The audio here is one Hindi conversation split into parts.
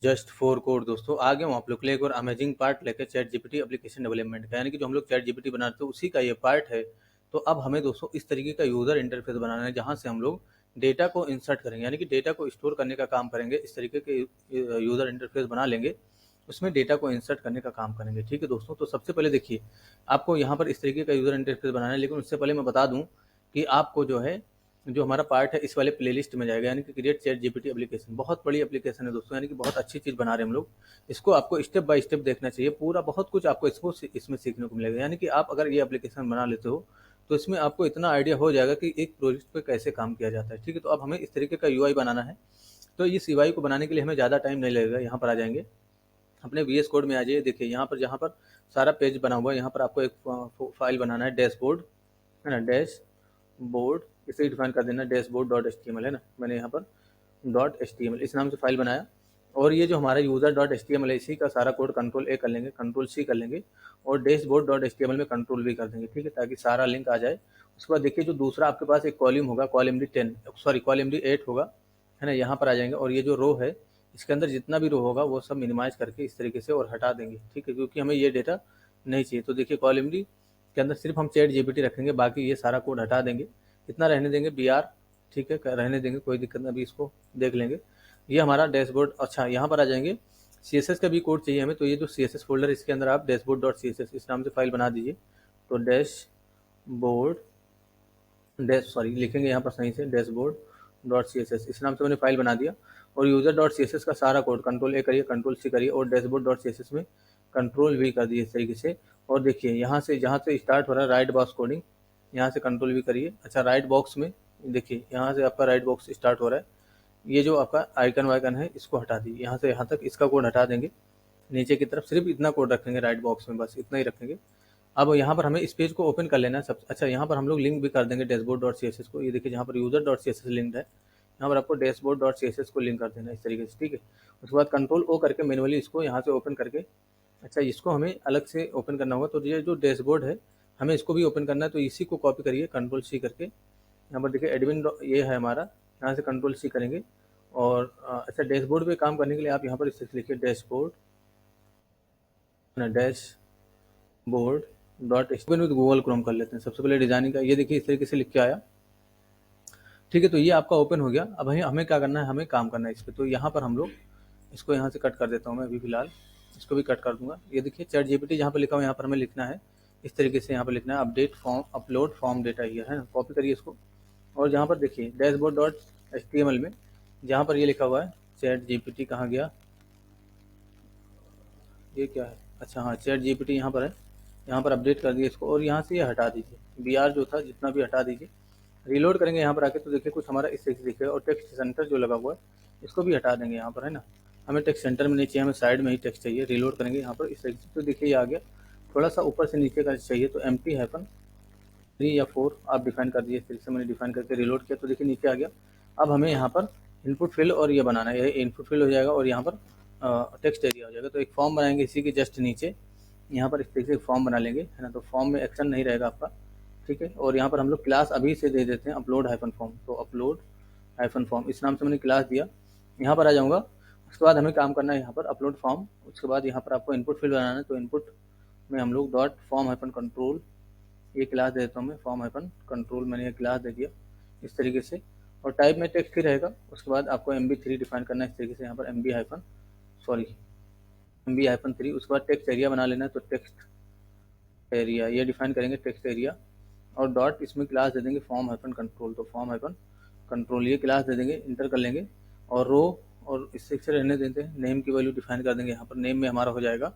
जस्ट फॉर कोड दोस्तों आ गया हूँ आप लोग के लिए एक और अमेजिंग पार्ट लेकर चैट जीपीटी एप्लीकेशन डेवलपमेंट का, यानी कि जो हम लोग चैट जीपीटी बनाते हैं उसी का ये पार्ट है। तो अब हमें दोस्तों इस तरीके का यूज़र इंटरफेस बनाना है जहाँ से हम लोग डेटा को इंसर्ट करेंगे, यानी कि डेटा को स्टोर करने का काम करेंगे। इस तरीके के यूज़र इंटरफेस बना लेंगे, उसमें डेटा को इंसर्ट करने का काम करेंगे। ठीक है दोस्तों, तो सबसे पहले देखिए आपको यहाँ पर इस तरीके का यूज़र इंटरफेस बनाना है, लेकिन उससे पहले मैं बता दूँ कि आपको जो है जो हमारा पार्ट है इस वाले प्लेलिस्ट में जाएगा, यानी कि क्रिएट चैट जीपीटी एप्लीकेशन। बहुत बड़ी एप्लीकेशन है दोस्तों, यानी कि बहुत अच्छी चीज़ बना रहे हैं हम लोग। इसको आपको स्टेप बाय स्टेप देखना चाहिए, पूरा बहुत कुछ आपको इसमें सीखने को मिलेगा। यानी कि आप अगर ये एप्लीकेशन बना लेते हो तो इसमें आपको इतना आइडिया हो जाएगा कि एक प्रोजेक्ट पे कैसे काम किया जाता है। ठीक है, तो अब हमें इस तरीके का यूआई बनाना है। तो इस यूआई को बनाने के लिए हमें ज़्यादा टाइम नहीं लगेगा। यहाँ पर आ जाएंगे, अपने वीएस कोड में आ जाइए। देखिए यहाँ पर जहाँ पर सारा पेज बना हुआ है, यहाँ पर आपको एक फाइल बनाना है, डैशबोर्ड है ना, डैशबोर्ड इसे डिफाइन कर देना, डैशबोर्ड डॉट एचटीएमएल है ना। मैंने यहाँ पर डॉट एचटीएमएल इस नाम से फाइल बनाया, और ये जो हमारा यूज़र डॉट एचटीएमएल है इसी का सारा कोड कंट्रोल ए कर लेंगे, कंट्रोल सी कर लेंगे, और डैशबोर्ड डॉट एचटीएमएल में कंट्रोल वी कर देंगे। ठीक है, ताकि सारा लिंक आ जाए। उसके बाद देखिए जो दूसरा आपके पास एक कॉलम होगा, column D 10 sorry column D 8 होगा, है ना। यहाँ पर आ जाएंगे, और ये जो रो है इसके अंदर जितना भी रो होगा वो सब मिनिमाइज करके इस तरीके से और हटा देंगे। ठीक है, क्योंकि हमें ये डेटा नहीं चाहिए। तो देखिए कॉलम डी के अंदर सिर्फ हम चैट जीपीटी रखेंगे, बाकी ये सारा कोड हटा देंगे। इतना रहने देंगे बी आर, ठीक है, रहने देंगे, कोई दिक्कत नहीं, अभी इसको देख लेंगे। ये हमारा डैशबोर्ड। अच्छा, यहाँ पर आ जाएंगे, सीएसएस का भी कोड चाहिए हमें, तो ये जो सीएसएस फोल्डर इसके अंदर आप डैशबोर्ड डॉट सीएसएस इस नाम से फाइल बना दीजिए। तो डैशबोर्ड सॉरी लिखेंगे यहाँ पर सही से, dashboard dot C S S इस नाम से मैंने फाइल बना दिया। और user dot C S S का सारा कोड कंट्रोल ए करिए, कंट्रोल सी करिए, और dashboard dot C S S में कंट्रोल वी कर दिए इस तरीके से। और देखिए यहाँ से जहाँ से स्टार्ट हो रहा है राइट बॉक्स कोडिंग, यहाँ से कंट्रोल वी करिए। अच्छा, राइट बॉक्स में देखिए यहाँ से आपका राइट बॉक्स स्टार्ट हो रहा है। ये जो आपका आइकन वाइकन है इसको हटा दीजिए, यहाँ से यहाँ तक इसका कोड हटा देंगे। नीचे की तरफ सिर्फ इतना कोड रखेंगे राइट बॉक्स में, बस इतना ही रखेंगे। अब यहाँ पर हमें इस पेज को ओपन कर लेना है सब। अच्छा, यहाँ पर हम लोग लिंक भी कर देंगे dashboard dot C S S को। ये देखिए जहाँ पर user dot C S S link है, यहाँ पर आपको dashboard dot C S S को लिंक कर देना है इस तरीके से। ठीक है, उसके बाद कंट्रोल ओ करके मैनुअली इसको यहाँ से ओपन करके, अच्छा इसको हमें अलग से ओपन करना होगा। तो ये जो डैशबोर्ड है हमें इसको भी ओपन करना है, तो इसी को कॉपी करिए कंट्रोल सी करके। यहाँ पर देखिए एडमिन ये है हमारा, यहाँ से कंट्रोल सी करेंगे। और अच्छा, डैशबोर्ड पे काम करने के लिए आप यहाँ पर इस लिखिए dashboard dashboard dot open with Google Chrome कर लेते हैं सबसे पहले डिजाइनिंग का। ये देखिए इस तरीके से लिख के आया। ठीक है, तो ये आपका ओपन हो गया। अब हमें क्या करना है, हमें काम करना है इस पर। तो यहाँ पर हम लोग इसको यहाँ से कट कर देता हूँ मैं अभी फिलहाल, इसको भी कट कर दूंगा। ये देखिए चैट जीपीटी जहाँ पर लिखा हुआ है यहाँ पर हमें लिखना है इस तरीके से। यहाँ पर लिखना है update form upload form data here, है ना। कॉपी करिए इसको, और जहाँ पर देखिए डैशबोर्ड डॉट एचटीएमएल में जहाँ पर ये लिखा हुआ है चैट जीपीटी, कहाँ गया ये, क्या है, अच्छा हाँ चैट जीपीटी यहाँ पर है। यहाँ पर अपडेट कर दिए इसको, और यहाँ से ये हटा दीजिए बी आर जो था जितना भी हटा दीजिए। रीलोड करेंगे यहाँ पर आके तो देखिए कुछ हमारा इस तरीके से दिखेगा। और टेक्स्ट सेंटर जो लगा हुआ है इसको भी हटा देंगे यहाँ पर, है ना। हमें टेक्स्ट सेंटर में नहीं चाहिए, हमें साइड में ही टेक्स्ट चाहिए। रीलोड करेंगे यहाँ पर इस तरीके से, तो देखिए ये आ गया। थोड़ा सा ऊपर से नीचे का चाहिए, तो एम टी हैफन 3 या 4 आप डिफाइन कर दिए इस तरीके से। मैंने डिफाइन करके रीलोड किया तो देखिए नीचे आ गया। अब हमें यहाँ पर इनपुट फिल और ये बनाना है, ये इनपुट फिल हो जाएगा, और यहाँ पर टेक्स्ट एरिया हो जाएगा। तो एक फॉर्म बनाएंगे इसी के जस्ट नीचे, यहाँ पर इस तरीके से एक फॉर्म बना लेंगे, है ना। तो फॉर्म में एक्शन नहीं रहेगा आपका, ठीक है। और यहाँ पर हम लोग क्लास अभी से दे देते हैं अपलोड हाइफन फॉर्म। तो अपलोड हाइफन फॉर्म इस नाम से मैंने क्लास दिया। यहाँ पर आ जाऊँगा, उसके बाद हमें काम करना है यहाँ पर अपलोड फॉर्म। उसके बाद यहाँ पर आपको इनपुट फिल बनाना है, तो इनपुट में हम लोग डॉट फॉर्म हाइफन कंट्रोल ये क्लास दे देता हूँ मैं, फॉर्म हाइफन कंट्रोल मैंने ये क्लास दे दिया इस तरीके से। और टाइप में टेक्स्ट ही रहेगा। उसके बाद आपको MB3 डिफाइन करना है इस तरीके से, यहाँ पर MB हाइफन MB-3। उसके बाद टेक्स्ट एरिया बना लेना है, तो टेक्स्ट एरिया ये डिफाइन करेंगे टेक्स्ट एरिया, और डॉट इसमें क्लास दे देंगे फॉर्म हाइफन कंट्रोल। तो फॉर्म हाइफन कंट्रोल ये क्लास दे देंगे, इंटर कर लेंगे। और रो और इस से रहने देते हैं, नेम की वैल्यू डिफाइन कर देंगे। यहाँ पर नेम में हमारा हो जाएगा,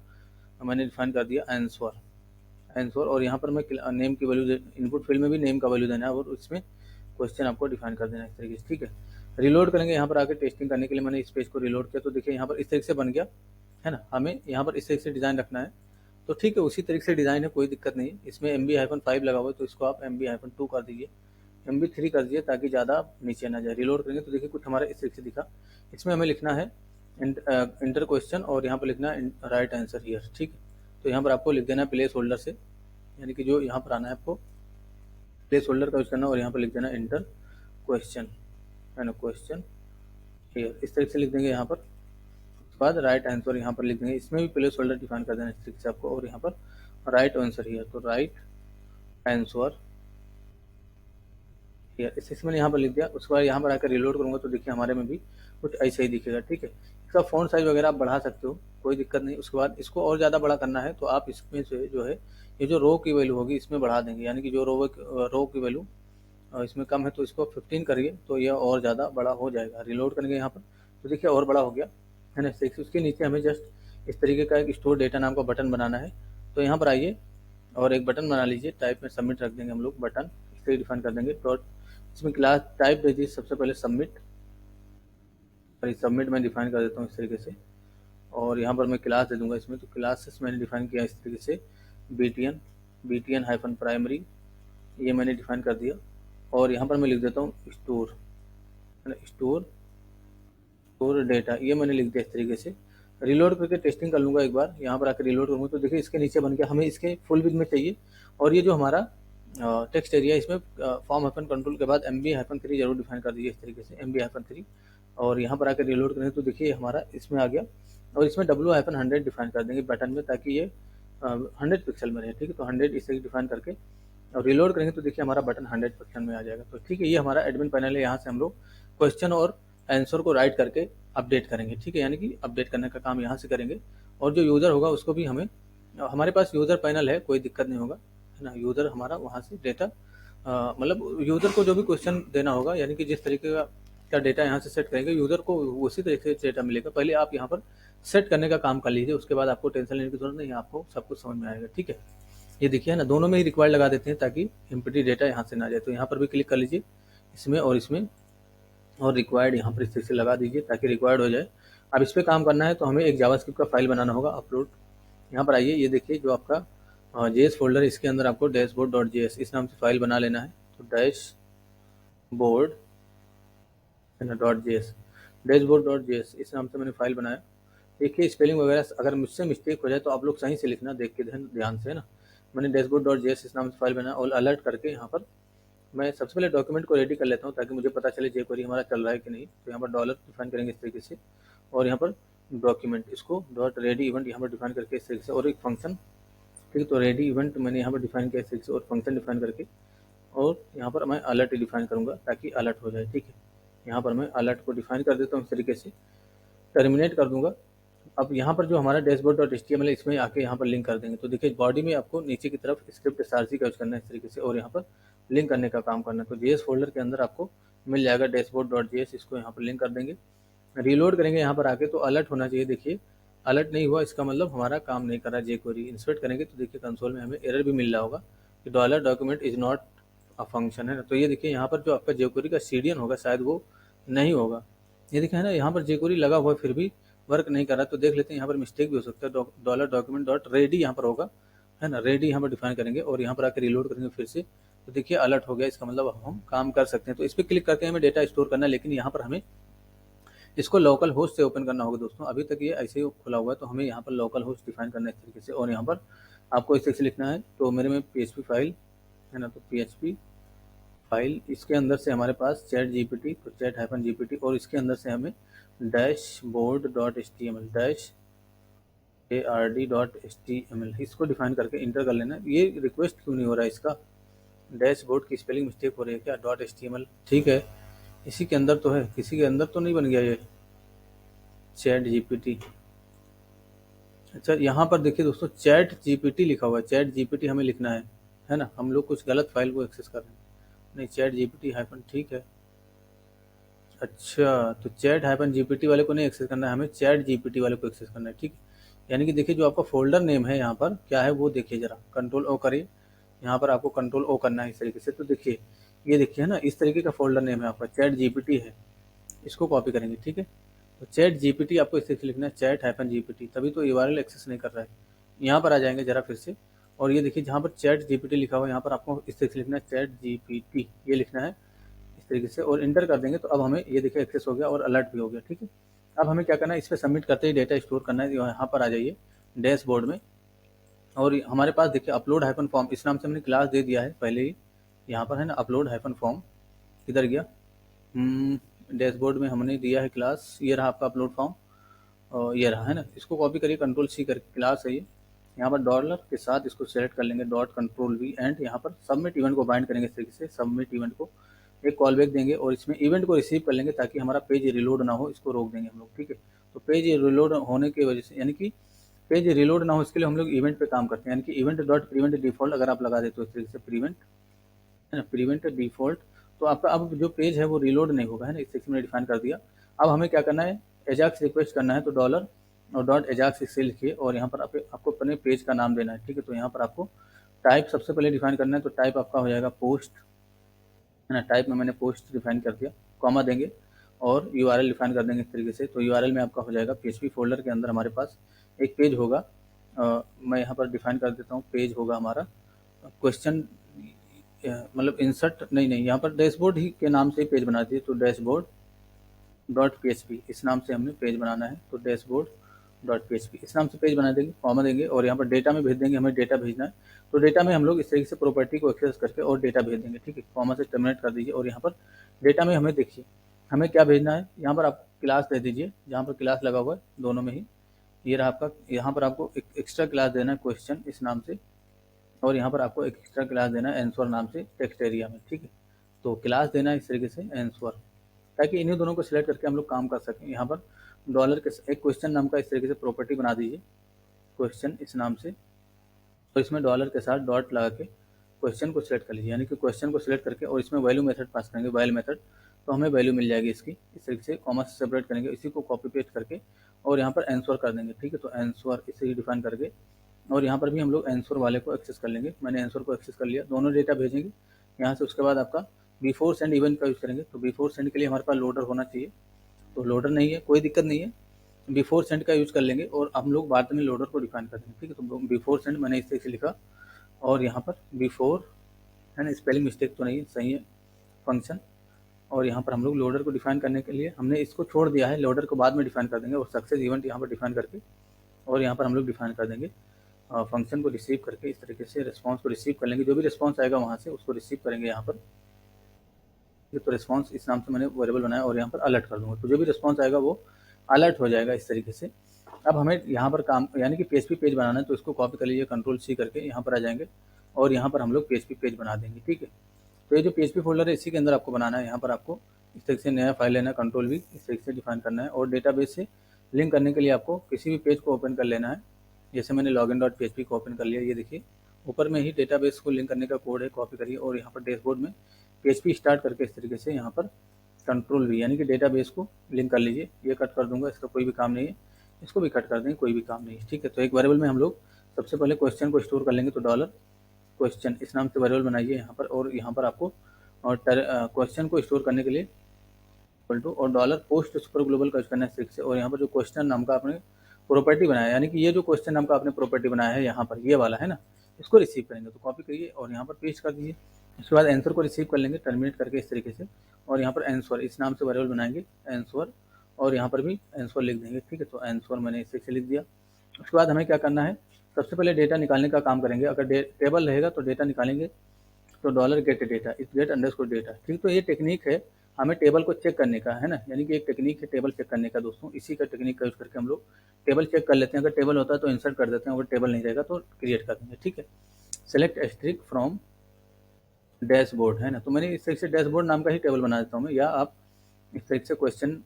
मैंने डिफाइन कर दिया आंसर। और यहाँ पर मैं नेम की वैल्यू इनपुट फील्ड में भी नेम का वैल्यू देना है, और उसमें क्वेश्चन आपको डिफाइन कर देना है इस तरीके से। ठीक है, रिलोड करेंगे यहाँ पर आके टेस्टिंग करने के लिए मैंने इस पेज को रिलोड किया। तो देखिए यहाँ पर इस तरीके से बन गया, है ना। हमें यहाँ पर इस तरीके से डिज़ाइन रखना है, तो ठीक है उसी तरीके से डिज़ाइन है, कोई दिक्कत नहीं। इसमें MB-5 लगा हुआ है, तो इसको आप MB-2 कर दीजिए, MB3 कर दीजिए, ताकि ज़्यादा नीचे ना जाए। रिलोड करेंगे तो देखिए कुछ हमारा इस तरीके से दिखा। इसमें हमें लिखना है इंटर क्वेश्चन, और यहाँ पर लिखना है राइट आंसर हियर। ठीक है, तो यहाँ पर आपको लिख देना है प्लेस होल्डर से, यानी कि जो यहाँ पर आना है आपको प्लेस होल्डर का यूज करना, और यहाँ पर लिख देना इंटर क्वेश्चन, है ना, क्वेश्चन हियर इस तरीके से लिख देंगे यहाँ पर। उसके उसके बाद राइट आंसर यहाँ पर लिख देंगे, इसमें भी प्लेस होल्डर डिफाइन कर देना इस तरीके से आपको, और यहाँ पर राइट आंसर ही है तो राइट आंसर इस मैंने यहाँ पर लिख दिया। उसके बाद यहाँ पर आकर रिलोड करूँगा तो देखिए हमारे में भी कुछ ऐसे ही दिखेगा, ठीक है। इसका फ़ॉन्ट साइज़ वगैरह आप बढ़ा सकते हो, कोई दिक्कत नहीं। उसके बाद इसको और ज़्यादा बड़ा करना है तो आप इसमें से जो है ये जो रो की वैल्यू होगी इसमें बढ़ा देंगे, यानी कि जो रो की वैल्यू इसमें कम है तो इसको 15 करिए तो यह और ज़्यादा बड़ा हो जाएगा। रिलोड करेंगे यहाँ पर तो देखिए और बड़ा हो गया है ना। उसके नीचे हमें जस्ट इस तरीके का एक स्टोर डेटा नाम का बटन बनाना है, तो यहाँ पर आइए और एक बटन बना लीजिए, टाइप में सबमिट रख देंगे हम लोग, बटन इस तरीके डिफाइन कर देंगे। डॉट इसमें क्लास टाइप दे दीजिए सबसे पहले सबमिट, और सबमिट मैं डिफाइन कर देता हूँ इस तरीके से, और यहाँ पर मैं क्लास दे दूंगा इसमें, तो क्लासेस मैंने डिफाइन किया इस तरीके से BTN हाइफन प्राइमरी, ये मैंने डिफाइन कर दिया। और यहाँ पर मैं लिख देता हूँ स्टोर डेटा, ये मैंने लिख दिया इस तरीके से। रिलोड करके टेस्टिंग कर लूँगा एक बार, यहाँ पर आकर रिलोड करूँगा तो देखिए इसके नीचे बन गया। हमें इसके फुल विड्थ में चाहिए, और ये जो हमारा टेक्स्ट एरिया इसमें फॉर्म हाइफन कंट्रोल के बाद MB-3 जरूर डिफाइन कर दीजिए इस तरीके से, MB-3, और यहाँ पर आकर रिलोड करेंगे तो देखिए हमारा इसमें आ गया। और इसमें W-100 डिफाइन कर देंगे बटन में, ताकि ये 100 पिक्सल में रहे, ठीक है। तो 100 इस तरीके डिफाइन करके और रिलोड करेंगे तो देखिए हमारा बटन 100 पिक्सल में आ जाएगा। तो ठीक है, ये हमारा एडमिन पैनल है, यहाँ से हम लोग क्वेश्चन और आंसर को राइट करके अपडेट करेंगे, ठीक है। यानी कि अपडेट करने का काम यहाँ से करेंगे, और जो यूज़र होगा उसको भी हमारे पास यूज़र पैनल है, कोई दिक्कत नहीं होगा, है ना। यूज़र हमारा वहाँ से डेटा मतलब यूज़र को जो भी क्वेश्चन देना होगा, यानी कि जिस तरीके का डेटा यहाँ से सेट करेंगे यूज़र को उसी तरीके से डेटा मिलेगा। पहले आप यहाँ पर सेट करने का काम कर लीजिए, उसके बाद आपको टेंशन लेने की जरूरत नहीं है, आपको सब कुछ समझ में आएगा, ठीक है। ये देखिए ना, दोनों में ही रिक्वायर्ड लगा देते हैं ताकि एम्प्टी डेटा यहाँ से ना जाए। तो यहाँ पर भी क्लिक कर लीजिए इसमें और रिक्वायर्ड यहाँ पर इस तरीके से लगा दीजिए ताकि रिक्वायर्ड हो जाए। अब इस पर काम करना है तो हमें एक जावास्क्रिप्ट का फाइल बनाना होगा, अपलोड। यहाँ पर आइए, ये देखिए जो आपका JS फोल्डर, इसके अंदर आपको dashboard.js इस नाम से फाइल बना लेना है। तो dashboard.js इस नाम से मैंने फाइल बनाया। देखिए स्पेलिंग वगैरह अगर मुझसे मिस्टेक हो जाए तो आप लोग सही से लिखना, देख के ध्यान से, है ना। मैंने dashboard.js इस नाम से फाइल बनाया, और अलर्ट करके यहाँ पर मैं सबसे पहले डॉक्यूमेंट को रेडी कर लेता हूँ ताकि मुझे पता चले jQuery हमारा चल रहा है कि नहीं। तो यहाँ पर डॉलर डिफाइन करेंगे इस तरीके से, और यहाँ पर डॉक्यूमेंट इसको .ready इवेंट यहाँ पर डिफाइन करके इस तरीके से, और एक फंक्शन, ठीक है। तो रेडी इवेंट मैंने यहाँ पर डिफाइन किया इस तरीके से, और फंक्शन डिफाइन करके, और यहाँ पर मैं अलर्ट डिफाइन करूँगा ताकि अलर्ट हो जाए, ठीक है। यहाँ पर मैं अलर्ट को डिफाइन कर देता हूँ इस तरीके से, टर्मिनेट कर दूंगा। अब यहाँ पर जो हमारा dashboard.html है इसमें आके यहाँ पर लिंक कर देंगे। तो देखिए बॉडी में आपको नीचे की तरफ स्क्रिप्ट src का यूज करना है इस तरीके से, और यहाँ पर लिंक करने का काम करना है। तो JS फोल्डर के अंदर आपको मिल जाएगा dashboard.js, इसको यहाँ पर लिंक कर देंगे। रिलोड करेंगे यहाँ पर आके तो अलर्ट होना चाहिए, देखिए अलर्ट नहीं हुआ, इसका मतलब हमारा काम नहीं कर रहा jQuery। इंसर्ट करेंगे तो देखिए कंसोल में हमें एरर भी मिल रहा होगा कि $document is not a function, है ना। तो ये देखिए यहाँ पर जो आपका jQuery का CDN होगा शायद वो नहीं होगा, ये देखिए है ना, यहाँ पर jQuery लगा हुआ फिर भी वर्क नहीं कर रहा। तो देख लेते हैं, यहाँ पर मिस्टेक भी हो सकता है। $document.ready यहाँ पर होगा, है ना, रेडी यहाँ पर डिफाइन करेंगे, और यहाँ पर आकर रिलोड करेंगे फिर से तो देखिए अलर्ट हो गया। इसका मतलब हम काम कर सकते हैं। तो इस पर क्लिक करके हमें डेटा स्टोर करना है, लेकिन यहाँ पर हमें इसको लोकल होस्ट से ओपन करना होगा दोस्तों। अभी तक ये ऐसे ही खुला हुआ है, तो हमें यहाँ पर लोकल होस्ट डिफाइन करना है इस तरीके से, और यहाँ पर आपको इस तरीके से लिखना है। तो मेरे में PHP फाइल है ना, तो PHP फाइल, इसके अंदर से हमारे पास ChatGPT, तो chat-GPT, और इसके अंदर से हमें dashboard.html इसको डिफाइन करके इंटर कर लेना है। ये रिक्वेस्ट क्यों नहीं हो रहा है इसका, डैशबोर्ड की स्पेलिंग मिस्टेक हो रही है क्या, .html, ठीक है। इसी के अंदर तो है, किसी के अंदर तो नहीं बन गया ये ChatGPT। अच्छा यहाँ पर देखिए दोस्तों ChatGPT लिखा हुआ है, ChatGPT हमें लिखना है ना। हम लोग कुछ गलत फाइल को एक्सेस कर रहे हैं, नहीं ChatGPT हाइफन, ठीक है। अच्छा तो ChatGPT वाले को नहीं एक्सेस करना है, हमें ChatGPT वाले को एक्सेस करना है, ठीक है। यानी कि देखिए जो आपका फोल्डर नेम है यहाँ पर क्या है वो देखिए जरा, Ctrl+O करिए, यहाँ पर आपको Ctrl+O करना है इस तरीके से। तो देखिए ये देखिए ना, इस तरीके का फोल्डर नेम है आपका, ChatGPT है, इसको कॉपी करेंगे, ठीक है। तो ChatGPT आपको इस तरीके से लिखना है, ChatGPT, तभी तो URL एक्सेस नहीं कर रहा है। यहाँ पर आ जाएंगे जरा फिर से, और ये देखिए जहाँ पर ChatGPT लिखा हुआ है यहाँ पर आपको इस तरीके से लिखना है ChatGPT, ये लिखना है इस तरीके से, और इंटर कर देंगे। तो अब हमें ये देखिए एक्सेस हो गया और अलर्ट भी हो गया, ठीक है। अब हमें क्या करना है, इस पर सबमिट करते ही डेटा स्टोर करना है। यहाँ पर आ जाइए डैशबोर्ड में, और हमारे पास देखिए अपलोड हाइफन फॉर्म इस नाम से हमने क्लास दे दिया है पहले ही, यहाँ पर है ना, अपलोड हाइफन फॉर्म किधर गया, डैशबोर्ड में हमने दिया है क्लास, ये रहा आपका अपलोड फॉर्म। ये रहा है ना, इसको कॉपी करिए, कंट्रोल सी करके क्लास है ये, यहाँ पर डॉलर के साथ इसको सेलेक्ट कर लेंगे, डॉट कंट्रोल वी एंड यहाँ पर सबमिट इवेंट को बाइंड करेंगे इस तरीके से, सबमिट इवेंट को एक कॉल बैक देंगे और इसमें इवेंट को रिसीव कर लेंगे ताकि हमारा पेज रिलोड ना हो, इसको रोक देंगे हम लोग, ठीक है। तो पेज रिलोड होने की वजह से, यानी कि पेज रिलोड ना हो इसके लिए हम लोग इवेंट पे काम करते हैं, यानी कि इवेंट डॉट प्रीवेंट डिफॉल्ट अगर आप लगा देते हो इस तरीके से, प्रीवेंट है ना, प्रीवेंट डिफॉल्ट, तो आपका अब जो पेज है वो रिलोड नहीं होगा, है ना, इस सेक्शन में डिफाइन कर दिया। अब हमें क्या करना है, एजाक्स रिक्वेस्ट करना है, तो डॉलर और डॉट एजाक्स इसे लिखिए और यहाँ पर आपको अपने पेज का नाम देना है, ठीक है। तो यहाँ पर आपको टाइप सबसे पहले डिफाइन करना है, तो टाइप आपका हो जाएगा पोस्ट, है ना, टाइप में मैंने पोस्ट डिफाइन कर दिया, कॉमा देंगे और यूआरएल डिफाइन कर देंगे इस तरीके से। तो यूआरएल में आपका हो जाएगा पीएचपी फोल्डर के अंदर हमारे पास एक पेज होगा, मैं यहाँ पर डिफाइन कर देता हूँ, पेज होगा हमारा क्वेश्चन, मतलब इंसर्ट नहीं, यहाँ पर डैशबोर्ड ही के नाम से ही पेज बना दिए, तो डैशबोर्ड डॉट पीएचपी इस नाम से हमने पेज बनाना है, तो डैशबोर्ड डॉट पीएचपी इस नाम से पेज बना देंगे, कॉमा देंगे और यहाँ पर डेटा में भेज देंगे, हमें डेटा भेजना है, तो डेटा में हम लोग इस तरीके से प्रॉपर्टी को एक्सेस करके और डेटा भेज देंगे, ठीक है। कॉमा से टर्मिनेट कर दीजिए और यहाँ पर डेटा में हमें देखिए हमें क्या भेजना है, यहाँ पर आप क्लास दे दीजिए, जहाँ पर क्लास लगा हुआ है दोनों में ही, ये रहा आपका, यहाँ पर आपको एक एक्स्ट्रा क्लास देना है क्वेश्चन इस नाम से, और यहाँ पर आपको एक एक्स्ट्रा क्लास देना है आंसर नाम से टेक्स्ट एरिया में, ठीक है। तो क्लास देना है इस तरीके से आंसर, ताकि इन्हीं दोनों को सिलेक्ट करके हम लोग काम कर सकें। यहाँ पर डॉलर के एक क्वेश्चन नाम का इस तरीके से प्रॉपर्टी बना दीजिए, क्वेश्चन इस नाम से, तो इसमें डॉलर के साथ डॉट लगा के क्वेश्चन को सिलेक्ट कर लीजिए, यानी कि क्वेश्चन को सिलेक्ट करके और इसमें वैल्यू मेथड पास करेंगे, वैल्यू मेथड, तो हमें वैल्यू मिल जाएगी इसकी, इस तरीके से कॉमा से सेपरेट करेंगे, इसी को कॉपी पेस्ट करके और यहाँ पर आंसर कर देंगे, ठीक है। तो आंसर इसे ही डिफाइन करके और यहाँ पर भी हम लोग आंसर वाले को एक्सेस कर लेंगे, मैंने आंसर को एक्सेस कर लिया, दोनों डेटा भेजेंगे यहाँ से। उसके बाद आपका बिफोर सेंड इवेंट का यूज़ करेंगे, तो बिफोर सेंड के लिए हमारे पास लोडर होना चाहिए, तो लोडर नहीं है कोई दिक्कत नहीं है, बिफोर सेंड का यूज़ कर लेंगे और हम लोग बाद में लोडर को डिफाइन कर देंगे, ठीक है। तो बिफोर सेंड मैंने इस तरीके से लिखा और यहाँ पर बिफोर, है ना, स्पेलिंग मिस्टेक तो नहीं है, सही है फंक्शन, और यहाँ पर हम लोग लोडर को डिफाइन करने के लिए हमने इसको छोड़ दिया है, लोडर को बाद में डिफाइन कर देंगे और सक्सेस इवेंट यहाँ पर डिफाइन करके और यहाँ पर हम लोग डिफाइन कर देंगे फंक्शन को रिसीव करके, इस तरीके से रिस्पांस को रिसीव कर लेंगे, जो भी रिस्पांस आएगा वहाँ से उसको रिसीव करेंगे यहाँ पर, तो रिस्पांस इस नाम से मैंने वेरिएबल बनाया और यहाँ पर अलर्ट कर दूंगा, तो जो भी रिस्पांस आएगा वो अलर्ट हो जाएगा इस तरीके से। अब हमें यहाँ पर काम, यानी कि पीएचपी पेज बनाना है, तो इसको कॉपी कर लीजिए, कंट्रोल सी करके यहाँ पर आ जाएंगे और यहाँ पर हम लोग पीएचपी पेज बना देंगे, ठीक है। तो ये जो पीएचपी फोल्डर है इसी के अंदर आपको बनाना है, यहाँ पर आपको इस तरीके से नया फाइल लेना है, कंट्रोल वी इस तरीके से डिफाइन करना है और डेटाबेस से लिंक करने के लिए आपको किसी भी पेज को ओपन कर लेना है, जैसे मैंने लॉगिन डॉट पीएचपी को ओपन कर लिया, ये देखिए ऊपर में ही डेटाबेस को लिंक करने का कोड है, कॉपी करिए और यहाँ पर डैशबोर्ड में पीएचपी स्टार्ट करके इस तरीके से यहाँ पर कंट्रोल वी, यानी कि डेटाबेस को लिंक कर लीजिए, ये कट कर दूंगा, इसका कोई भी काम नहीं है, इसको भी कट कर देंगे, कोई भी काम नहीं है, ठीक है। तो एक वेरिएबल में हम लोग सबसे पहले क्वेश्चन को स्टोर कर लेंगे, तो डॉलर क्वेश्चन इस नाम से वेरिएबल बनाइए यहाँ पर और यहाँ पर आपको और क्वेश्चन को स्टोर करने के लिए इक्वल टू और डॉलर पोस्ट सुपर ग्लोबल का यूज करना है से, और यहाँ पर जो क्वेश्चन नाम का आपने प्रॉपर्टी बनाया, यानी कि ये जो क्वेश्चन नाम का आपने प्रॉपर्टी बनाया है यहाँ पर ये वाला है ना, इसको रिसीव करेंगे, तो कॉपी करिए और यहाँ पर पेस्ट कर दीजिए। उसके बाद आंसर को रिसीव कर लेंगे टर्मिनेट करके इस तरीके से और यहाँ पर आंसर इस नाम से वेरिएबल बनाएंगे आंसर और यहाँ पर भी आंसर लिख देंगे, ठीक है। तो आंसर मैंने इस तरीके से लिख दिया। उसके बाद हमें क्या करना है, सबसे पहले डेटा निकालने का काम करेंगे, अगर टेबल रहेगा तो डेटा निकालेंगे, तो डॉलर गेट डेटा इस गेट अंडरस्कोर डेटा, ठीक। तो ये टेक्निक है हमें टेबल को चेक करने का, है ना, यानी कि एक टेक्निक है टेबल चेक करने का दोस्तों, इसी का टेक्निक का यूज करके हम लोग टेबल चेक कर लेते हैं, अगर टेबल होता है तो इंसर्ट कर देते हैं, अगर टेबल नहीं रहेगा तो क्रिएट कर देंगे, ठीक है। सेलेक्ट एस्ट्रिक फ्रॉम डैशबोर्ड, है ना, तो मैंने इस तरीके से डैशबोर्ड नाम का ही टेबल बना देता हूँ मैं, या आप इस तरीके से क्वेश्चन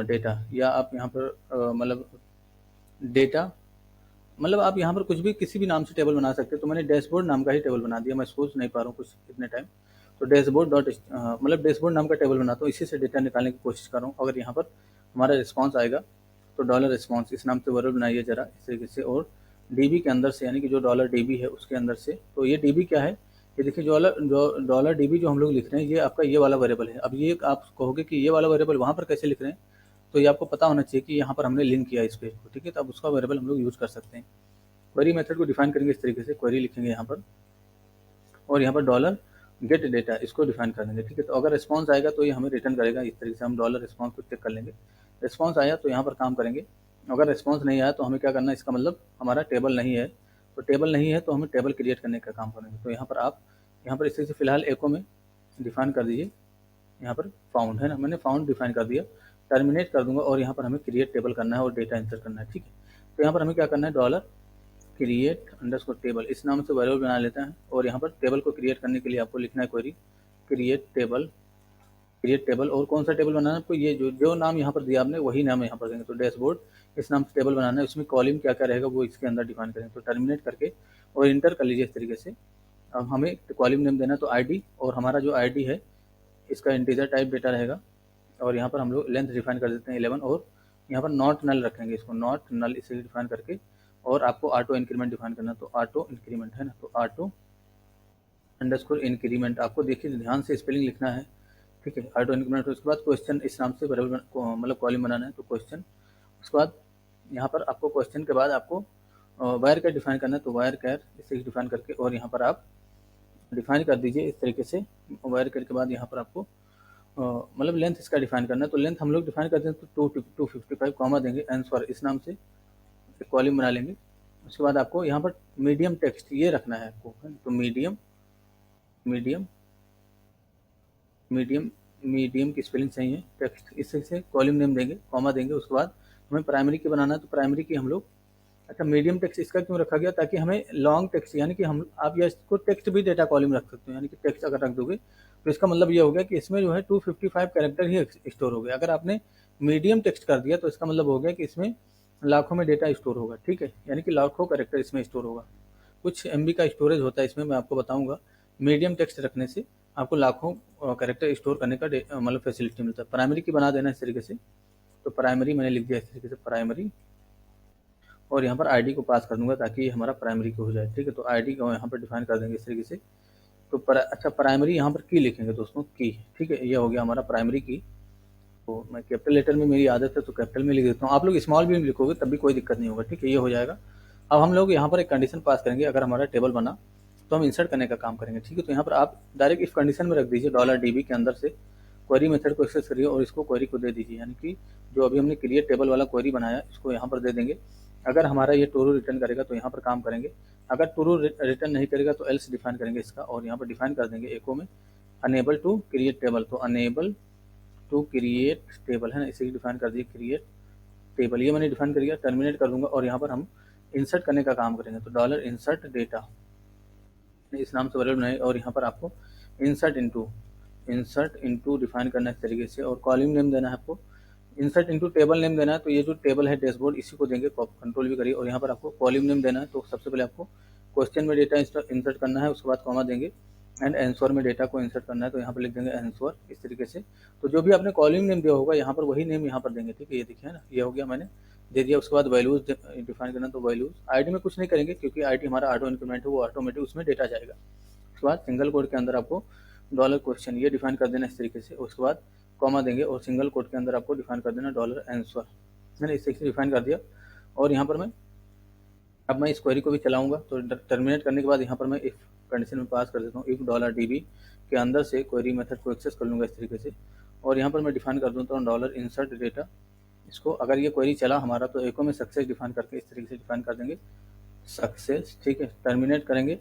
डेटा, या आप यहाँ पर मतलब डेटा, मतलब आप यहाँ पर कुछ भी किसी भी नाम से टेबल बना सकते हैं, तो मैंने डैशबोर्ड नाम का ही टेबल बना दिया, मैं सोच नहीं पा रहा हूँ कुछ इतने टाइम, तो डैशबोर्ड डॉट मतलब डैशबोर्ड नाम का टेबल बनाता हूँ, इसी से डेटा निकालने की कोशिश कर रहा हूँ। अगर यहाँ पर हमारा रिस्पांस आएगा तो डॉलर रिस्पांस इस नाम से वेरिएबल बनाइए जरा इस तरीके से, और डीबी के अंदर से, यानी कि जो डॉलर डीबी है उसके अंदर से, तो ये डीबी क्या है, ये देखिए जो डॉलर डीबी जो हम लोग लिख रहे हैं ये आपका ये वाला वेरिएबल है। अब ये आप कहोगे कि ये वाला वेरिएबल वहाँ पर कैसे लिख रहे हैं, तो ये आपको पता होना चाहिए कि यहाँ पर हमने लिंक किया इस पेज को, ठीक है, तो अब उसका वेरिएबल हम लोग यूज़ कर सकते हैं। क्वेरी मेथड को डिफाइन करेंगे इस तरीके से, क्वेरी लिखेंगे यहाँ पर और यहाँ पर डॉलर गेट डेटा इसको डिफाइन कर देंगे, ठीक है। तो अगर रिस्पांस आएगा तो ये हमें रिटर्न करेगा, इस तरीके से हम डॉलर रिस्पांस को चेक कर लेंगे, रिस्पांस आया तो यहाँ पर काम करेंगे, अगर रिस्पांस नहीं आया तो हमें क्या करना है, इसका मतलब हमारा टेबल नहीं है, तो टेबल नहीं है तो हमें टेबल क्रिएट करने का काम करेंगे। तो यहाँ पर आप यहाँ पर इस तरीके से फिलहाल एको में डिफाइन कर दीजिए, यहाँ पर फाउंड, है ना, मैंने फाउंड डिफाइन कर दिया, टर्मिनेट कर दूंगा और यहाँ पर हमें क्रिएट टेबल करना है और डेटा इंसर्ट करना है, ठीक है। तो यहाँ पर हमें क्या करना है, डॉलर क्रिएट अंडरस्कोर टेबल इस नाम से वेरिएबल बना लेते हैं और यहाँ पर टेबल को क्रिएट करने के लिए आपको लिखना है क्वेरी क्रिएट टेबल और कौन सा टेबल बनाना है आपको, ये जो नाम यहाँ पर दिया आपने वही नाम यहाँ पर देंगे। तो डैशबोर्ड इस नाम से टेबल बनाना है, उसमें कॉलम क्या क्या रहेगा वो इसके अंदर डिफाइन करेंगे। तो टर्मिनेट करके और इंटर कर लीजिए इस तरीके से। अब हमें कॉलम नेम देना है तो आईडी, और हमारा जो आईडी है इसका इंटीजर टाइप डेटा रहेगा और यहाँ पर हम लोग लेंथ डिफाइन कर देते हैं 11 और यहाँ पर नॉट नल रखेंगे, इसको नॉट नल इसे डिफाइन करके और आपको ऑटो इंक्रीमेंट डिफाइन करना है। तो ऑटो इंक्रीमेंट है ना, तो ऑटो अंडरस्कोर इंक्रीमेंट, आपको देखिए ध्यान से स्पेलिंग लिखना है, ठीक है। ऑटो इंक्रीमेंट, उसके बाद क्वेश्चन इस नाम से वेरिएबल मतलब कॉलम बनाना है, तो क्वेश्चन। उसके बाद यहाँ पर आपको क्वेश्चन के बाद आपको वायर कैर डिफाइन करना है, तो वायर कैर इसे डिफाइन करके और यहाँ पर आप डिफाइन कर दीजिए इस तरीके से। वायर कैर के बाद यहाँ पर आपको मतलब लेंथ इसका डिफाइन करना है, तो लेंथ हम लोग डिफाइन करते हैं तो 255 कॉमा देंगे आंसर इस नाम से एक कॉलम बना लेंगे। उसके बाद आपको यहाँ पर मीडियम टेक्स्ट ये रखना है आपको, तो मीडियम की स्पेलिंग सही है, टेक्स्ट इससे से कॉलम नेम देंगे, कॉमा देंगे। उसके बाद हमें प्राइमरी की बनाना है, तो प्राइमरी की हम लोग अच्छा मीडियम टेक्स्ट इसका क्यों रखा गया, ताकि हमें लॉन्ग टेक्स्ट यानी कि हम आप या इसको टेक्स्ट भी डेटा कॉलम रख सकते हो, यानी कि टेक्स्ट अगर रख दोगे तो इसका मतलब ये हो गया कि इसमें जो है 255 कैरेक्टर ही स्टोर हो गया। अगर आपने मीडियम टेक्स्ट कर दिया तो इसका मतलब हो गया कि इसमें लाखों में डेटा स्टोर होगा, ठीक है, यानी कि लाखों कैरेक्टर इसमें स्टोर होगा। कुछ MB का स्टोरेज होता है इसमें, मैं आपको बताऊंगा। मीडियम टेक्स्ट रखने से आपको लाखों कैरेक्टर स्टोर करने का मतलब फैसिलिटी मिलता है। प्राइमरी की बना देना इस तरीके से, तो प्राइमरी मैंने लिख दिया इस तरीके से प्राइमरी, और यहाँ पर आईडी को पास कर दूंगा ताकि ये हमारा प्राइमरी की हो जाए, ठीक है। तो आईडी को यहाँ पर डिफाइन कर देंगे इस तरीके से। तो अच्छा प्राइमरी यहाँ पर की लिखेंगे दोस्तों, की, ठीक है, ये हो गया हमारा प्राइमरी की। तो मैं कैपिटल लेटर में मेरी आदत है तो कैपिटल में लिख देता हूँ, आप लोग स्मॉल भी लिखोगे तब भी कोई दिक्कत नहीं होगा, ठीक है, ये हो जाएगा। अब हम लोग यहाँ पर एक कंडीशन पास करेंगे, अगर हमारा टेबल बना तो हम इंसर्ट करने का काम करेंगे, ठीक है। तो यहाँ पर आप डायरेक्ट इफ कंडीशन में रख दीजिए $DB के अंदर से क्वेरी मेथड को एक्सेस करिए और इसको क्वेरी को दे दीजिए, यानी कि जो अभी हमने क्रिएट टेबल वाला क्वेरी बनाया इसको यहाँ पर दे देंगे। अगर हमारा ये ट्रू रिटर्न करेगा तो यहाँ पर काम करेंगे, अगर ट्रू रिटर्न नहीं करेगा तो एल्स डिफाइन करेंगे इसका, और यहाँ पर डिफाइन कर देंगे एको में अनेबल टू क्रिएट टेबल, तो अनेबल टू क्रिएट टेबल है ना, इसे डिफाइन कर दिए क्रिएट टेबल, ये मैंने डिफाइन कर दिया। टर्मिनेट कर दूंगा और यहाँ पर हम इंसर्ट करने का काम करेंगे, तो डॉलर इंसर्ट डेटा इस नाम से वेरिएबल बनाए और यहाँ पर आपको इंसर्ट इनटू डिफाइन करना है इस तरीके से, और कॉलम नेम देना है आपको, इंसर्ट इनटू टेबल नेम देना है, तो ये जो टेबल है डैशबोर्ड इसी को देंगे, कंट्रोल भी करिए, और यहाँ पर आपको कॉलम नेम देना है। तो सबसे पहले आपको क्वेश्चन में डेटा इंसर्ट करना है, उसके बाद कॉमा देंगे एंड आंसर में डेटा को इंसर्ट करना है, तो यहाँ पर लिख देंगे आंसर इस तरीके से। तो जो भी आपने कॉलम नेम दिया होगा यहाँ पर वही नेम यहाँ पर देंगे, ठीक है, ये देखिए ना, ये हो गया मैंने दे दिया। उसके बाद वैल्यूज डिफाइन करना, तो वैल्यूज आईडी में कुछ नहीं करेंगे क्योंकि आईडी हमारा ऑटो इंक्रीमेंट है, वो ऑटोमेटिक उसमें डेटा जाएगा। उसके बाद सिंगल कोड के अंदर आपको डॉलर क्वेश्चन ये डिफाइन कर देना इस तरीके से, उसके बाद कॉमा देंगे और सिंगल कोड के अंदर आपको डिफाइन कर देना डॉलर आंसर, मैंने इस तरीके से डिफाइन कर दिया। और यहाँ पर अब मैं इस क्वेरी को भी चलाऊंगा, तो टर्मिनेट करने के बाद यहाँ पर मैं इफ कंडीशन में पास कर देता हूँ, इफ $DB के अंदर से क्वेरी मेथड को एक्सेस कर लूँगा इस तरीके से, और यहाँ पर मैं डिफाइन कर दूँगा डॉलर इंसर्ट डेटा, इसको अगर ये क्वेरी चला हमारा तो एको में सक्सेस डिफाइन करके इस तरीके से डिफाइन कर देंगे सक्सेस, ठीक है। टर्मिनेट करेंगे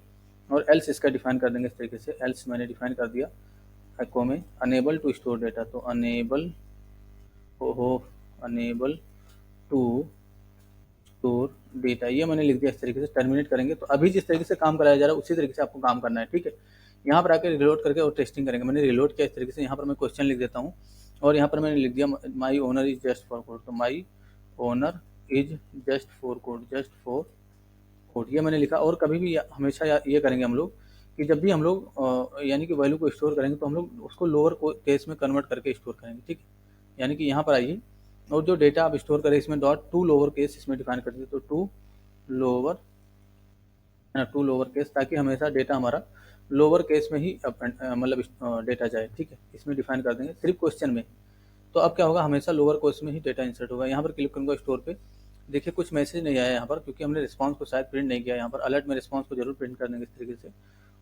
और एल्स इसका डिफाइन कर देंगे इस तरीके से, एल्स मैंने डिफाइन कर दिया एको में अनेबल टू स्टोर डेटा, तो अनेबल टू स्टोर डेटा ये मैंने लिख दिया इस तरीके से। टर्मिनेट करेंगे तो अभी जिस तरीके से काम कराया जा रहा है उसी तरीके से आपको काम करना है, ठीक है। यहाँ पर आकर रिलोड करके और टेस्टिंग करेंगे, मैंने रिलोड किया इस तरीके से। यहाँ पर मैं क्वेश्चन लिख देता हूँ और यहाँ पर मैंने लिख दिया my owner is just for code, तो my owner is just for code ये मैंने लिखा। और कभी भी हमेशा ये करेंगे हम लोग कि जब भी हम लोग यानी कि वैल्यू को स्टोर करेंगे तो हम लोग उसको लोअर केस में कन्वर्ट करके स्टोर करेंगे, ठीक है। यानी कि यहाँ पर आइए और जो डेटा आप स्टोर करें इसमें टू लोअर केस इसमें डिफाइन कर दीजिए, तो टू लोअर केस, ताकि हमेशा डेटा हमारा लोअर केस में ही मतलब डेटा जाए, ठीक है, इसमें डिफाइन कर देंगे सिर्फ क्वेश्चन में। तो अब क्या होगा, हमेशा लोअर केस में ही डेटा इंसर्ट होगा। यहाँ पर क्लिक करूँगा स्टोर पे, देखिए कुछ मैसेज नहीं आया यहाँ पर क्योंकि हमने रिस्पांस को शायद प्रिंट नहीं किया। यहाँ पर अलर्ट में रिस्पांस को जरूर प्रिंट कर देंगे इस तरीके से।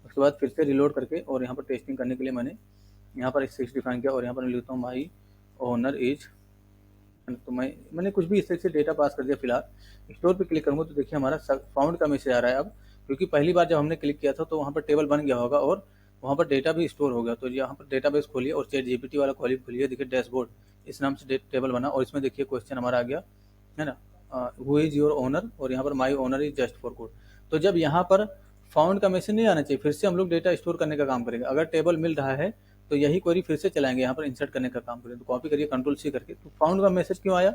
उसके बाद फिर से रिलोड करके और यहाँ पर टेस्टिंग करने के लिए मैंने यहाँ पर एक 6 डिफाइन किया और यहाँ पर मैं लिखता हूँ माई ओनर इज, तो मैंने कुछ भी इस तरीके से डेटा पास कर दिया। फिलहाल स्टोर पे क्लिक करूँगा तो देखिए हमारा फाउंड का मैसेज आ रहा है अब, क्योंकि पहली बार जब हमने क्लिक किया था तो वहाँ पर टेबल बन गया होगा और वहाँ पर डेटा भी स्टोर हो गया। तो यहाँ पर डेटाबेस खोलिए और ChatGPT वाला कॉलम खोलिए, देखिए डैशबोर्ड इस नाम से टेबल बना और इसमें देखिए क्वेश्चन हमारा आ गया है ना, हु इज योर ओनर, और यहाँ पर my owner is just for code. तो जब यहाँ पर फाउंड का मैसेज नहीं आना चाहिए, फिर से हम लोग डेटा स्टोर करने का काम करेंगे। अगर टेबल मिल रहा है तो यही क्वेरी फिर से चलाएंगे, यहाँ पर इंसर्ट करने का काम करेंगे। तो कॉपी करिए कंट्रोल सी करके। तो फाउंड का मैसेज क्यों आया,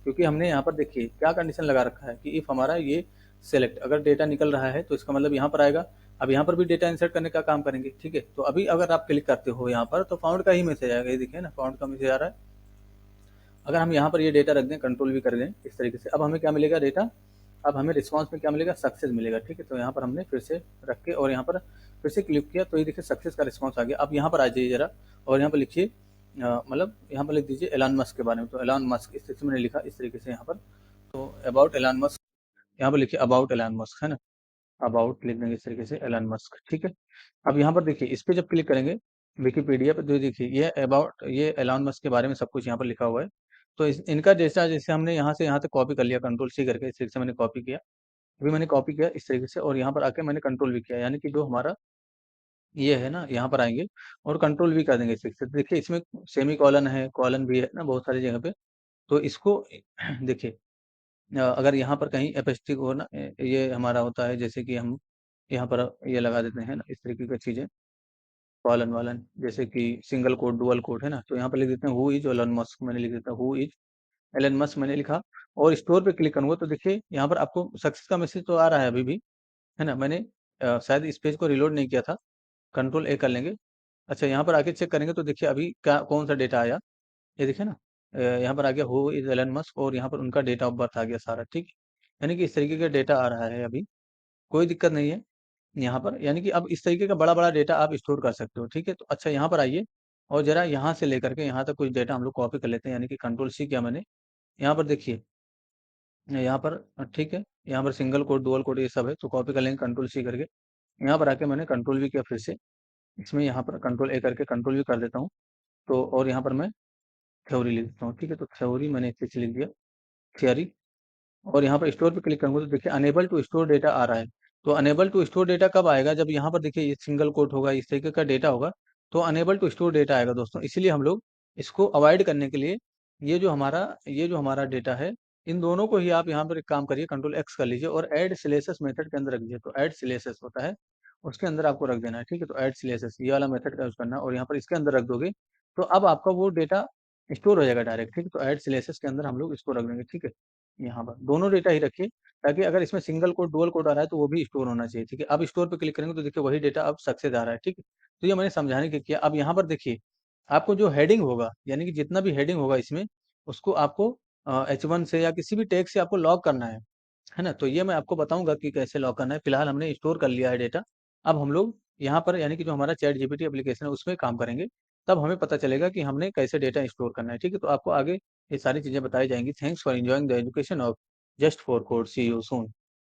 क्योंकि हमने यहाँ पर देखिए क्या कंडीशन लगा रखा है कि इफ हमारा ये सेलेक्ट, अगर डेटा निकल रहा है तो इसका मतलब यहाँ पर आएगा। अब यहाँ पर भी डेटा इंसर्ट करने का काम करेंगे, ठीक है। तो अभी अगर आप क्लिक करते हो यहाँ पर तो फाउंड का ही मैसेज आएगा, ये देखिए ना फाउंड का मैसेज आ रहा है। अगर हम यहाँ पर ये डेटा रख दें, कंट्रोल भी कर दें इस तरीके से, अब हमें क्या मिलेगा डेटा, अब हमें रिस्पांस में क्या मिलेगा, सक्सेस मिलेगा, ठीक है। तो यहाँ पर हमने फिर से रख के और यहाँ पर फिर से क्लिक किया तो ये देखिए सक्सेस का रिस्पांस आ गया। अब यहाँ पर आ जाइए जरा और यहाँ पर लिखिए, मतलब यहाँ पर लिख दीजिए एलन मस्क के बारे में। तो एलन मस्क इस तरीके से मैंने लिखा, इस तरीके से यहाँ पर। तो अबाउट एलन मस्क, यहाँ पर लिखिए अबाउट एलन मस्क, है ना, अबाउट लिख देंगे इस तरीके से एलन मस्क, ठीक है। अब यहाँ पर देखिए इस पे जब क्लिक करेंगे विकिपीडिया पे, तो देखिए ये अबाउट, ये एलन मस्क के बारे में सब कुछ यहाँ पर लिखा हुआ है। तो इनका डेटा जैसे हमने यहाँ से यहाँ तक कॉपी कर लिया, कंट्रोल सी करके इस तरीके से मैंने कॉपी किया। अभी मैंने कॉपी किया इस तरीके से और यहाँ पर आके मैंने कंट्रोल भी किया, यानी कि जो हमारा ये है ना, यहाँ पर आएंगे और कंट्रोल भी कर देंगे इस तरीके से। देखिए इसमें सेमी कॉलन है, कॉलन भी है ना बहुत सारी जगह पे। तो इसको देखिए अगर यहाँ पर कहीं एपेस्टिक हो ना, ये हमारा होता है, जैसे कि हम यहाँ पर ये लगा देते हैं ना इस तरीके की चीजें, कॉलन वालन, जैसे कि सिंगल कोड डुअल कोड है ना। तो यहाँ पर लिख देते हैं हु इज एलन मस्क, मैंने लिख देता हूँ हु इज एलन मस्क मैंने लिखा और स्टोर पे क्लिक करूंगा तो देखिए यहाँ पर आपको सक्सेस का मैसेज तो आ रहा है अभी भी, है ना। मैंने शायद इस पेज को रिलोड नहीं किया था, कंट्रोल ए कर लेंगे। अच्छा यहाँ पर आके चेक करेंगे तो देखिए अभी क्या कौन सा डेटा आया, ये देखिए ना, यहाँ पर आ गया हु इज एलन मस्क और यहाँ पर उनका डेट ऑफ बर्थ आ गया सारा, ठीक। यानी कि इस तरीके का डेटा आ रहा है अभी, कोई दिक्कत नहीं है यहाँ पर। यानी कि अब इस तरीके का बड़ा-बड़ा डेटा आप स्टोर कर सकते हो, ठीक है। तो अच्छा यहाँ पर आइए और ज़रा यहाँ से लेकर के यहाँ तक कुछ डेटा हम लोग कॉपी कर लेते हैं, यानी कि कंट्रोल सी किया मैंने। यहाँ पर देखिए यहाँ पर ठीक है, यहाँ पर सिंगल कोड, डुअल कोड ये सब है, तो कॉपी कर लेंगे कंट्रोल सी करके। यहाँ पर आके मैंने कंट्रोल भी किया फिर से, इसमें यहाँ पर कंट्रोल ए करके कंट्रोल भी कर देता हूँ। तो और यहाँ पर मैं थ्योरी लिख देता हूँ, ठीक है। तो थ्योरी मैंने इस लिख दिया, थियरी। और यहाँ पर स्टोर पे क्लिक करूँगा तो देखिए अनेबल टू स्टोर डेटा आ रहा है। तो अनेबल टू स्टोर डेटा कब आएगा, जब यहाँ पर देखिए ये सिंगल कोट होगा, इस तरीके का डेटा होगा, तो अनेबल टू स्टोर डेटा आएगा दोस्तों। इसीलिए हम लोग इसको अवॉइड करने के लिए ये जो हमारा डेटा है, इन दोनों को ही आप यहाँ पर एक काम करिए, कंट्रोल एक्स कर लीजिए और ऐड सिलेसेस मेथड के अंदर रख दीजिए। तो ऐड सिलेसेस होता है, उसके अंदर आपको रख देना है, ठीक है। तो ऐड सिलेसेस ये वाला मेथड का यूज करना है और यहाँ पर इसके अंदर रख दोगे तो अब आपका वो डेटा स्टोर हो जाएगा डायरेक्ट, ठीक है। तो ऐड सिलेसेस के अंदर हम लोग इसको रख देंगे, ठीक है। यहाँ पर दोनों डेटा ही रखिए ताकि अगर इसमें सिंगल कोड डुअल कोड आ रहा है तो वो भी स्टोर होना चाहिए, ठीक है। अब स्टोर पे क्लिक करेंगे तो देखिए वही डेटा अब सक्सेस आ रहा है, ठीक है। तो ये मैंने समझाने के किया। अब यहाँ पर देखिए आपको जो हेडिंग होगा, यानी कि जितना भी हेडिंग होगा इसमें, उसको आपको H1 से या किसी भी टैग से आपको लॉक करना है ना। तो ये मैं आपको बताऊंगा कि कैसे लॉक करना है। फिलहाल हमने स्टोर कर लिया है डेटा, अब हम लोग यहाँ पर यानी कि जो हमारा चैट जीपीटी एप्लीकेशन है उसमें काम करेंगे, तब हमें पता चलेगा कि हमने कैसे डेटा स्टोर करना है, ठीक है। तो आपको आगे ये सारी चीजें बताई जाएंगी। Thanks for enjoying the education of just for code, see you soon.